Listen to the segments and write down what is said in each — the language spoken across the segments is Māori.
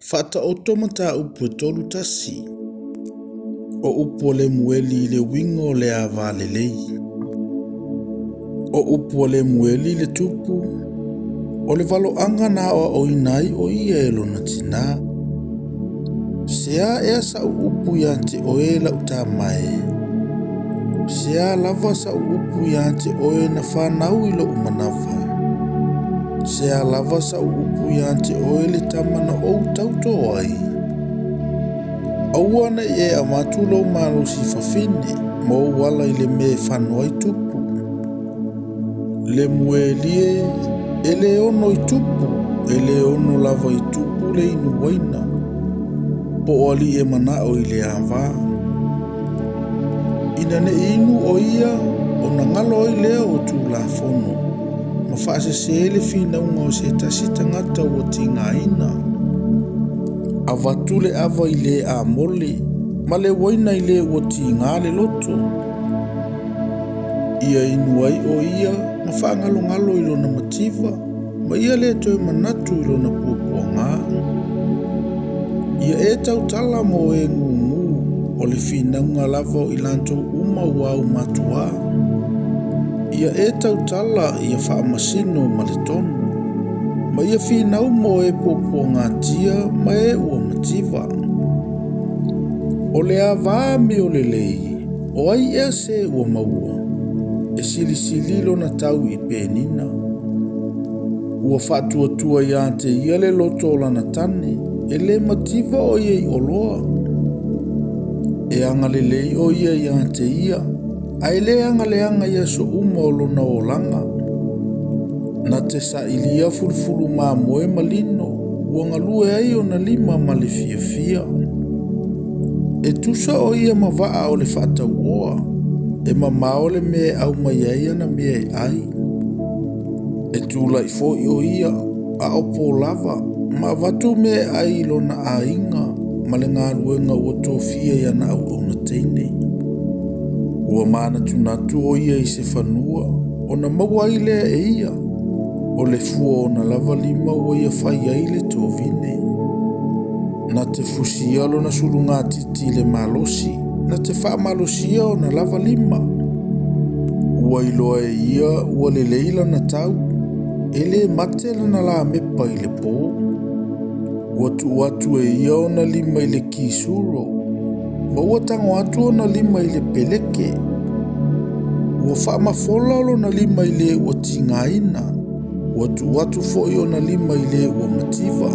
Fata otomata upu e tolu tasi. O upu le mueli le wingo le avale lei. O upu le mueli le tupu. O le valo anga na o inai o ia e lona tina. Sea ea sa upu ya te oela uta mai. Sea lava sa upu ya te oe na whanau ilo umanawa. Sea lava sa upu ya te oe le tamana o tauto ai. Auana e a matulo malo si fafine, mo wala i le me whanua tupu. Le muelie, e le ono i tupu, e le ono lava i tupu le inu waina. Po ali e manao i le ava. Ina ne inu o ia, o na ngalo i leo o tu la fono. Ma whaase se le fina unga o se tasita ngata o tinga ina. Avatule ava i le a mole, ma le waina i le o tinga le loto. Ia inu ai o ia, ma whaangalo ngalo i lona mativa, ma ia le toi manatu i lona pupuanga. Ia e tau tala mo e ngungu, o le fina unga lava i lanto uma wau matua. Ia e tau tala ia wha masino ma le tonu. Ma ia fina umo e pupuanga tia, ma e ua mativa. O le ava me o le lei, o ai ea se ua maua. E sili sililo na tau i penina. Ua whatua tua ia te ia le loto lana tane, e le mativa o ia i oloa. E anga le lei o ia te ia, ai le anga ia so uma o lona o langa. Na te sa ilia fulfulu maa moe malino, ua ngalue ai o na lima ma le fia fia. E tusa o ia ma waa o le whata uoa, e ma maole me au mai ai ana me ai. E tula i foi o ia, a opo lava, ma vatu me ai lona a inga, ma le ngā ruenga o tō fia iana au au na teine. Ua mana tunatu o ia i se whanua, o na mawai lea e ia, o le fua o na lava lima o ia whai ai le tō vine. Na te fusia lo na surunga titi le malosi, na te wha malosia o na lava lima. Ua iloa e ia, ua le leila na tau, e le matela na la mepa i le pō. Ua tu atu e ia o na lima i le kisuro, ma ua tango atu o na lima i le peleke. Ua wha mafola lo na lima i le ua tingaina, ua tu atu foi o na lima i le ua mativa.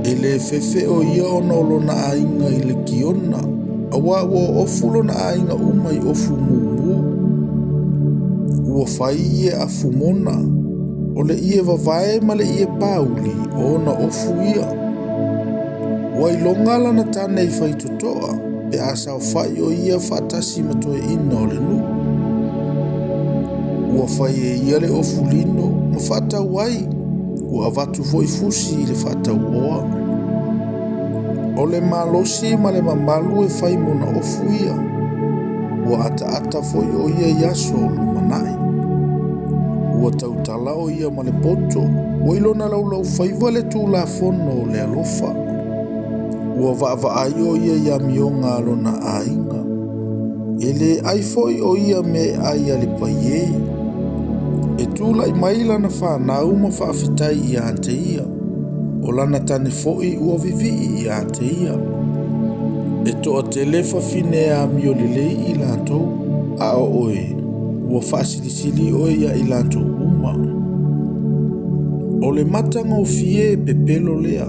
E le fefe o ia o na olona ainga i le kiona, awa ua ofu lo na ainga uma i ofu mumu. Ua whai ie afu mona, o le ie vavae ma le ie pauli o na ofu ia. Ua ilonga lana tane i whai tutoa, pe asa o whai o ia whatasi matoe ina o le nu. Ua whai e ia le ofu lino, ma whatau wai, ua avatu foi fusi i le whatau oa. O le malosi ma le mamalu e whai mona ofu ia, ua ata foi o ia yaso o lumanai. Ua tautala o ia ma le poto, ua ilona laulau whaiva le tū la fono o le alofa. Ua vaai o ia ia mionga alona ainga. E le ai foi o ia me ai ale paie. E tūla i maila na whanau ma whaafitai i ante ia. O lana tane foi ua vivi i ante ia. E toa telefa fine a mio lelei i lantou, a o oe. Ua whaasilisili o ia i lantou uma. O le matanga o fie pepelo lea.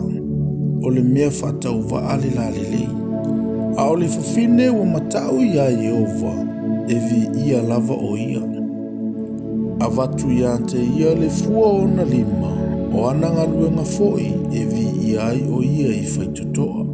O le mea whatau wa ale la lelei. A o le fafine ua matau ia Yehova, e vi ia lava o ia. A vatu ia te ia le fua o na lima, o ananga luenga foi, e vi ia o ia i whaitutoa.